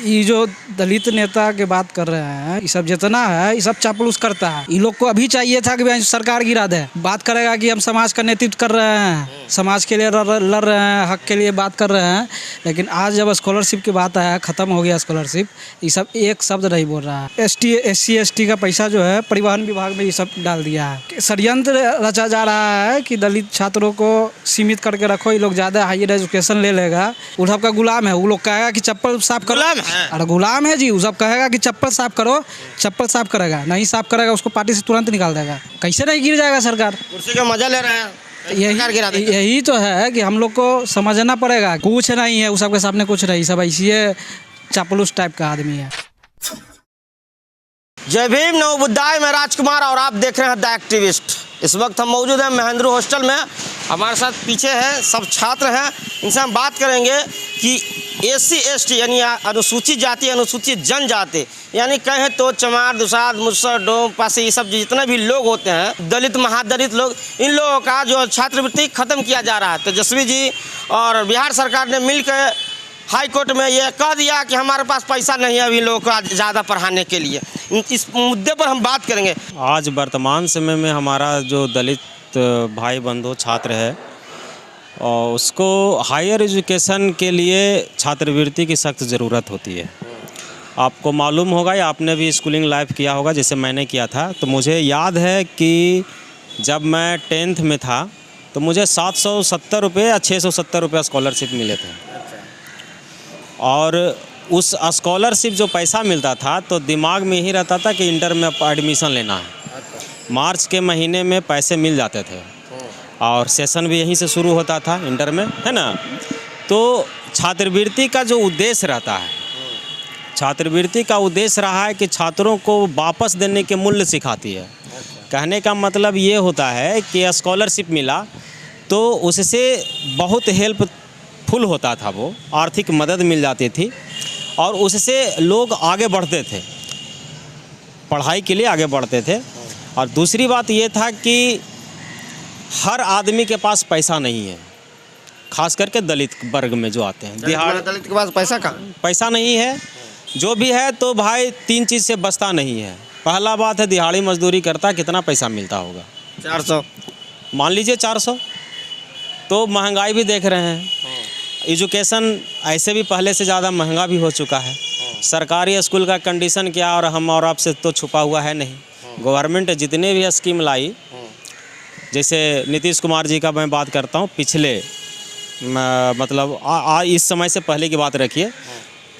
ये जो दलित नेता के बात कर रहे हैं, ये सब जितना है ये सब चापलूस करता है। ये लोग को अभी चाहिए था कि सरकार गिरा दे। बात करेगा कि हम समाज का नेतृत्व कर रहे हैं, समाज के लिए लड़ रहे हैं, हक के लिए बात कर रहे हैं, लेकिन आज जब स्कॉलरशिप की बात है, ख़त्म हो गया स्कॉलरशिप, ये सब एक शब्द नहीं बोल रहा है। SC ST का पैसा जो है परिवहन विभाग में ये सब डाल दिया है। षड्यंत्र रचा जा रहा है कि दलित छात्रों को सीमित करके रखो, ये लोग ज़्यादा हायर एजुकेशन ले लेगा। वो सबका गुलाम है। वो लोग कहेगा कि चप्पल साफ करो, अरे गुलाम है जी। वो सब कहेगा कि चप्पल साफ करो, चप्पल साफ करेगा, नहीं साफ करेगा उसको पार्टी से तुरंत निकाल देगा। कैसे नहीं गिर जाएगा सरकार? कुर्सी का मजा ले रहे हैं। यही तो है कि हम लोग को समझना पड़ेगा। कुछ नहीं है, वो सबके सामने कुछ नहीं, सब ऐसे चापलूस टाइप का आदमी है। जय भीम, नमो बुद्धाय। मैं राजकुमार और आप देख रहे हैं द एक्टिविस्ट। इस वक्त हम मौजूद हैं महेंद्र हॉस्टल में। हमारे साथ पीछे है सब छात्र हैं, इनसे हम बात करेंगे कि SC ST यानी अनुसूचित जाति अनुसूचित जनजाति यानी कहें तो चमार, दुसाध, मुसहर, डोम, पासी, ये सब जितने भी लोग होते हैं, दलित महादलित लोग, इन लोगों का जो छात्रवृत्ति ख़त्म किया जा रहा है। तेजस्वी जी और बिहार सरकार ने मिलकर हाई कोर्ट में ये कह दिया कि हमारे पास पैसा नहीं है अभी लोगों को ज़्यादा पढ़ाने के लिए। इस मुद्दे पर हम बात करेंगे। आज वर्तमान समय में हमारा जो दलित भाई बंधु छात्र है और उसको हायर एजुकेशन के लिए छात्रवृत्ति की सख्त ज़रूरत होती है। आपको मालूम होगा या आपने भी स्कूलिंग लाइफ किया होगा, जैसे मैंने किया था। तो मुझे याद है कि जब मैं 10th में था तो मुझे 770 रुपये या 670 रुपये स्कॉलरशिप मिले थे। और उस स्कॉलरशिप जो पैसा मिलता था तो दिमाग में ही रहता था कि इंटर में एडमिशन लेना है। मार्च के महीने में पैसे मिल जाते थे और सेशन भी यहीं से शुरू होता था इंटर में, है ना। तो छात्रवृत्ति का जो उद्देश्य रहता है, छात्रवृत्ति का उद्देश्य रहा है कि छात्रों को वापस देने के मूल्य सिखाती है। कहने का मतलब ये होता है कि स्कॉलरशिप मिला तो उससे बहुत हेल्पफुल होता था, वो आर्थिक मदद मिल जाती थी और उससे लोग आगे बढ़ते थे, पढ़ाई के लिए आगे बढ़ते थे। और दूसरी बात ये था कि हर आदमी के पास पैसा नहीं है, खास करके दलित वर्ग में जो आते हैं। दलित के पास पैसा कहाँ? पैसा नहीं है, जो भी है तो भाई 3 चीज़ से बचता नहीं है। पहला बात है दिहाड़ी मजदूरी करता, कितना पैसा मिलता होगा? 400, मान लीजिए 400। तो महंगाई भी देख रहे हैं, एजुकेशन ऐसे भी पहले से ज़्यादा महंगा भी हो चुका है। सरकारी स्कूल का कंडीशन क्या और हम और आपसे तो छुपा हुआ है नहीं। गवर्नमेंट जितने भी स्कीम लाई, जैसे नीतीश कुमार जी का मैं बात करता हूँ, पिछले मतलब इस समय से पहले की बात रखिए,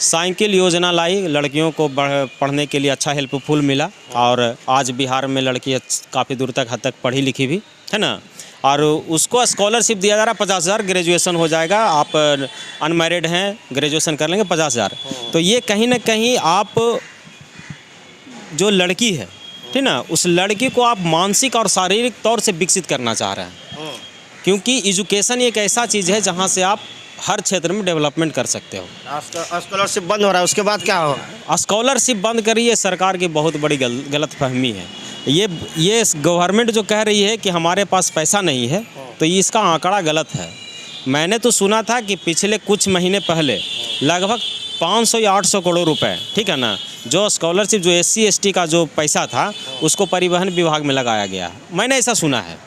साइकिल योजना लाई, लड़कियों को पढ़ने के लिए अच्छा हेल्पफुल मिला। और आज बिहार में लड़की काफ़ी दूर तक हद तक पढ़ी लिखी भी है ना। और उसको स्कॉलरशिप दिया जा रहा है 50,000, ग्रेजुएशन हो जाएगा। आप अनमैरिड हैं, ग्रेजुएशन कर लेंगे 50,000। तो ये कहीं ना कहीं आप जो लड़की है, ठीक ना, उस लड़की को आप मानसिक और शारीरिक तौर से विकसित करना चाह रहे हैं। क्योंकि एजुकेशन एक ऐसा चीज़ है जहाँ से आप हर क्षेत्र में डेवलपमेंट कर सकते हो। स्कॉलरशिप बंद हो रहा है, उसके बाद क्या होगा? स्कॉलरशिप बंद करिए, सरकार की बहुत बड़ी गलतफहमी है। ये गवर्नमेंट जो कह रही है कि हमारे पास पैसा नहीं है, तो ये इसका आंकड़ा गलत है। मैंने तो सुना था कि पिछले कुछ महीने पहले लगभग 500 या 800 करोड़ रुपए, ठीक है ना, जो स्कॉलरशिप जो SC ST का जो पैसा था उसको परिवहन विभाग में लगाया गया। मैंने ऐसा सुना है,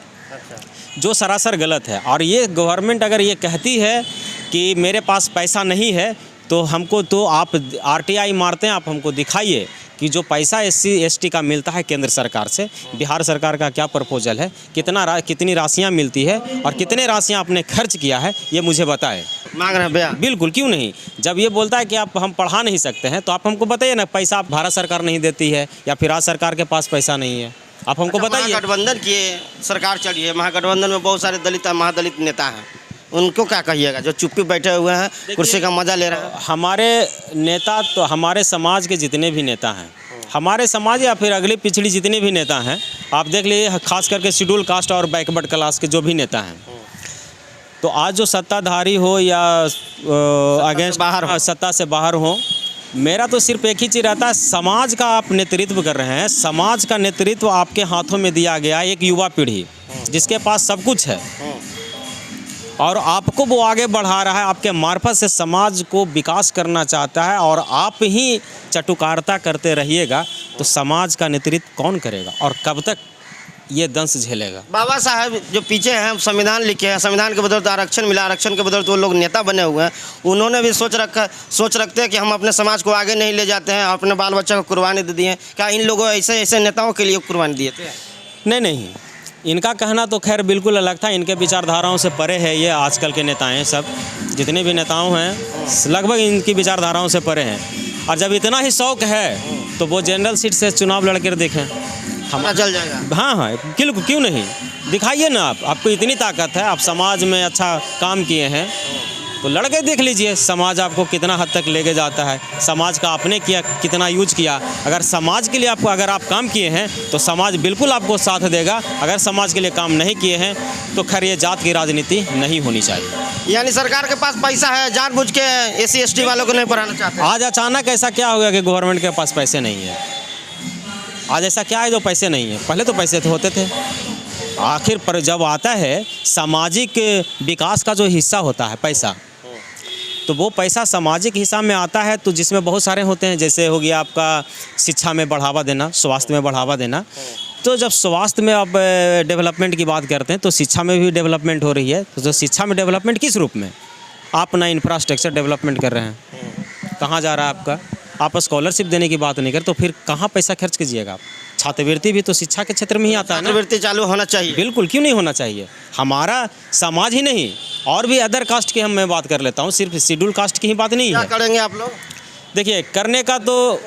जो सरासर गलत है। और ये गवर्नमेंट अगर ये कहती है कि मेरे पास पैसा नहीं है तो हमको, तो आप RTI मारते हैं, आप हमको दिखाइए कि जो पैसा SC ST का मिलता है केंद्र सरकार से, बिहार सरकार का क्या प्रपोजल है, कितनी राशियां मिलती है और कितने राशियां आपने खर्च किया है, ये मुझे बताएं। मांग रहे हैं भैया? बिल्कुल, क्यों नहीं। जब ये बोलता है कि आप हम पढ़ा नहीं सकते हैं तो आप हमको बताइए ना, पैसा भारत सरकार नहीं देती है या फिर राज्य सरकार के पास पैसा नहीं है, आप हमको बताइए। महागठबंधन की सरकार चली है, महागठबंधन में बहुत सारे दलित महादलित नेता हैं, उनको क्या कहिएगा जो चुप्पी बैठे हुए हैं, कुर्सी का मजा ले रहे हैं? हमारे नेता तो हमारे समाज के जितने भी नेता हैं, हमारे समाज या फिर अगली पिछड़ी जितने भी नेता हैं, आप देख लीजिए, खास करके शेड्यूल कास्ट और बैकवर्ड क्लास के जो भी नेता हैं, तो आज जो सत्ताधारी हो या अगेंस्ट सत्ता से बाहर हो, मेरा तो सिर्फ एक ही चीज़ रहता है, समाज का आप नेतृत्व कर रहे हैं। समाज का नेतृत्व आपके हाथों में दिया गया, एक युवा पीढ़ी जिसके पास सब कुछ है, और आपको वो आगे बढ़ा रहा है, आपके मार्फत से समाज को विकास करना चाहता है और आप ही चटुकारिता करते रहिएगा तो समाज का नेतृत्व कौन करेगा और कब तक ये दंश झेलेगा। बाबा साहब जो पीछे हैं संविधान लिखे हैं, संविधान के बदौलत आरक्षण मिला, आरक्षण के बदौलत वो लोग नेता बने हुए हैं, उन्होंने भी सोच रखते हैं कि हम अपने समाज को आगे नहीं ले जाते हैं, अपने बाल बच्चा को कुर्बानी दे दिए। क्या इन लोगों ऐसे नेताओं के लिए कुर्बानी दिए थे? नहीं, इनका कहना तो खैर बिल्कुल अलग था। इनके विचारधाराओं से परे है ये आजकल के नेताएं, सब जितने भी नेताओं हैं लगभग इनकी विचारधाराओं से परे हैं। और जब इतना ही शौक है तो वो जनरल सीट से चुनाव लड़कर देखें, हमारा चल जाएगा। हाँ, क्यों नहीं, दिखाइए ना आपको इतनी ताकत है, आप समाज में अच्छा काम किए हैं तो लड़के देख लीजिए समाज आपको कितना हद तक लेके जाता है, समाज का आपने किया कितना यूज किया। अगर समाज के लिए अगर आप काम किए हैं तो समाज बिल्कुल आपको साथ देगा। अगर समाज के लिए काम नहीं किए हैं तो खैर ये जात की राजनीति नहीं होनी चाहिए। यानी सरकार के पास पैसा है, जानबूझ के SC ST वालों को नहीं पढ़ाना चाहते। आज अचानक ऐसा क्या हो गया कि गवर्नमेंट के पास पैसे नहीं है? आज ऐसा क्या है जो पैसे नहीं है? पहले तो पैसे तो होते थे। आखिर पर जब आता है सामाजिक विकास का जो हिस्सा होता है पैसा, तो वो पैसा सामाजिक हिस्सा में आता है तो जिसमें बहुत सारे होते हैं, जैसे हो गया आपका शिक्षा में बढ़ावा देना, स्वास्थ्य में बढ़ावा देना। तो जब स्वास्थ्य में आप डेवलपमेंट की बात करते हैं तो शिक्षा में भी डेवलपमेंट हो रही है। तो जो शिक्षा में डेवलपमेंट किस रूप में? आप नया इंफ्रास्ट्रक्चर डेवलपमेंट कर रहे हैं, कहाँ जा रहा है आपका? आप स्कॉलरशिप देने की बात नहीं करते तो फिर कहाँ पैसा खर्च कीजिएगा आप? छात्रवृत्ति भी तो शिक्षा के क्षेत्र में ही आता है ना। छात्रवृत्ति चालू होना चाहिए। बिल्कुल, क्यों नहीं होना चाहिए? हमारा समाज ही नहीं और भी अदर कास्ट की मैं बात कर लेता हूँ, सिर्फ शेड्यूल कास्ट की ही बात नहीं क्या है। करेंगे आप लोग? देखिए, करने का तो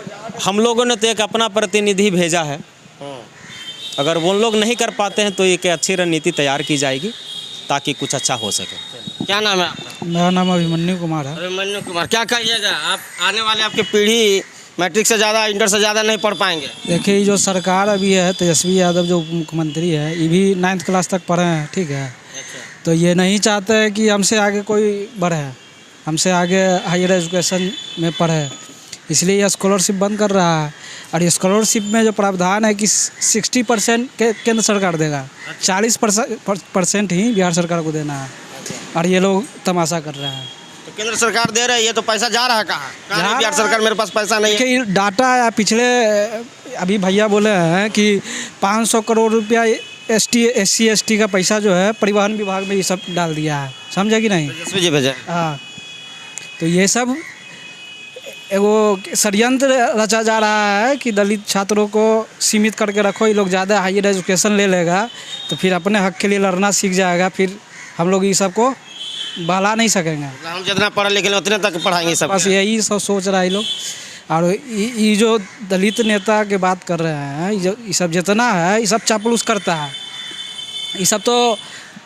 हम लोगों ने तो एक अपना प्रतिनिधि भेजा है। अगर वो लोग नहीं कर पाते हैं तो एक अच्छी रणनीति तैयार की जाएगी ताकि कुछ अच्छा हो सके। क्या नाम है आपका? मेरा नाम अभिमन्यु कुमार है। अभिमन्यु कुमार, क्या कहिएगा आप? आने वाले आपकी पीढ़ी मैट्रिक से ज़्यादा, इंटर से ज़्यादा नहीं पढ़ पाएंगे। देखिए, ये जो सरकार अभी है, तेजस्वी यादव जो मुख्यमंत्री है, ये भी 9th क्लास तक पढ़े हैं, ठीक है। तो ये नहीं चाहते हैं कि हमसे आगे कोई बढ़े, हमसे आगे हायर एजुकेशन में पढ़े, इसलिए ये स्कॉलरशिप बंद कर रहा है। और ये स्कॉलरशिप में जो प्रावधान है कि 60% केंद्र सरकार देगा, 40% ही बिहार सरकार को देना है। और ये लोग तमाशा कर रहे हैं। तो केंद्र सरकार दे रही है तो पैसा जा रहा है कहाँ? बिहार सरकार मेरे पास पैसा नहीं है। कि डाटा है पिछले, अभी भैया बोले हैं कि 500 करोड़ रुपया SC ST का पैसा जो है परिवहन विभाग में ये सब डाल दिया है, समझे कि नहीं? तेजस्वी जी भेजे। हाँ, तो ये सब एगो षड्यंत्र रचा जा रहा है कि दलित छात्रों को सीमित करके रखो, ये लोग ज़्यादा हायर एजुकेशन ले लेगा तो फिर अपने हक के लिए लड़ना सीख जाएगा, फिर हम लोग ये सब को बहला नहीं सकेंगे। हम जितना पढ़े लिखे उतने तक पढ़ाएंगे सब। बस यही सब सोच रहा है ये लोग। और ये जो दलित नेता के बात कर रहे हैं, ये सब जितना है ये सब चापलूस करता है। ये सब तो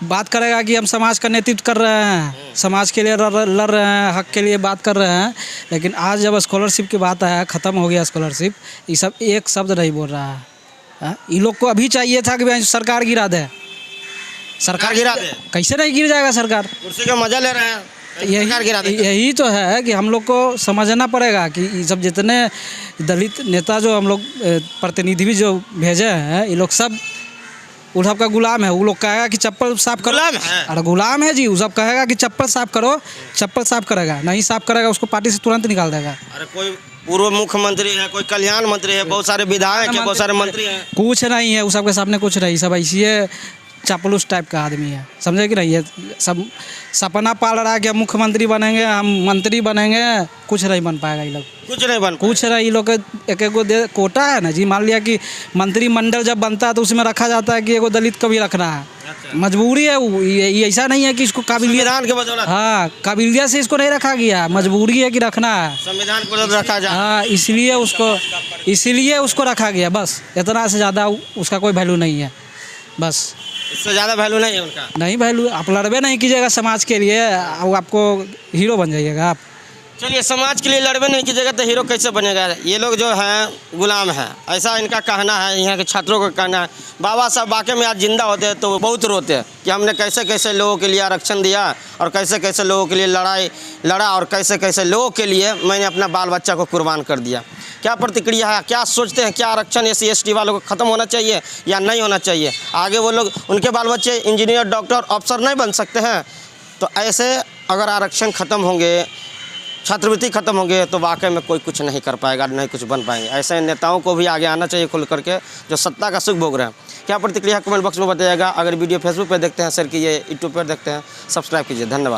बात करेगा कि हम समाज का नेतृत्व कर रहे हैं, समाज के लिए लड़ रहे हैं, हक के लिए बात कर रहे हैं, लेकिन आज जब स्कॉलरशिप की बात आया, ख़त्म हो गया स्कॉलरशिप, ये सब एक शब्द नहीं बोल रहा है। ये लोग को अभी चाहिए था कि सरकार गिरा दे। सरकार गिरा दे? कैसे नहीं गिर जाएगा सरकार? कुर्सी का मजा ले रहे हैं, सरकार गिरा दे। यही तो है कि हम लोग को समझना पड़ेगा कि ये सब जितने दलित नेता जो हम लोग प्रतिनिधि भी जो भेजे हैं, ये लोग सब उद्धव का गुलाम है। वो लोग कहेगा कि चप्पल साफ करो, गुलाम है? अरे गुलाम है जी। वो सब कहेगा कि चप्पल साफ करो, चप्पल साफ करेगा, नहीं साफ करेगा उसको पार्टी से तुरंत निकाल देगा। अरे कोई पूर्व मुख्यमंत्री है, कोई कल्याण मंत्री है, बहुत सारे विधायक है, बहुत सारे मंत्री हैं। कुछ नहीं है, वो सबके सामने कुछ नहीं, सब ऐसे चापलूस टाइप का आदमी है, समझे कि नहीं? है सब सपना पाल रहा है कि हम मुख्यमंत्री बनेंगे, हम मंत्री बनेंगे, कुछ नहीं बन पाएगा ये लोग, कुछ नहीं बन कुछ नहीं। ये लोग एक गो कोटा है ना जी, मान लिया कि मंत्रिमंडल जब बनता है तो उसमें रखा जाता है कि एगो दलित को भी रखना है। मजबूरी है वो, ये ऐसा नहीं है कि इसको काबिलियत, संविधान के बदौलत। हाँ, काबिलियत से इसको नहीं रखा गया, मजबूरी है कि रखना है, संविधान के बदौलत रखा जाए। हाँ, इसलिए उसको रखा गया, बस इतना से ज़्यादा उसका कोई वैल्यू नहीं है, बस इससे ज़्यादा वैल्यू नहीं है उनका। नहीं वैल्यू, आप लड़बे नहीं कीजिएगा समाज के लिए, आपको हीरो बन जाइएगा आप। चलिए, समाज के लिए लड़बे नहीं कीजिएगा तो हीरो कैसे बनेगा? ये लोग जो हैं गुलाम हैं, ऐसा इनका कहना है, यहाँ के छात्रों का कहना है। बाबा साहब वाकई में आज जिंदा होते हैं तो वो बहुत रोते हैं कि हमने कैसे कैसे लोगों के लिए आरक्षण दिया और कैसे कैसे लोगों के लिए लड़ा और कैसे कैसे लोगों के लिए मैंने अपना बाल बच्चा को कुर्बान कर दिया। क्या प्रतिक्रिया है, क्या सोचते हैं? क्या आरक्षण SC ST वालों को ख़त्म होना चाहिए या नहीं होना चाहिए? आगे वो लोग, उनके बाल बच्चे इंजीनियर, डॉक्टर, अफसर नहीं बन सकते हैं? तो ऐसे अगर आरक्षण ख़त्म होंगे, छात्रवृत्ति खत्म होंगे, तो वाकई में कोई कुछ नहीं कर पाएगा, नहीं कुछ बन पाएंगे। ऐसे नेताओं को भी आगे आना चाहिए खुल करके, जो सत्ता का सुख भोग रहे हैं। क्या प्रतिक्रिया कमेंट बॉक्स में बताइएगा। अगर वीडियो फेसबुक पर देखते हैं शेयर कीजिए, यूट्यूब पर देखते हैं सब्सक्राइब कीजिए। धन्यवाद।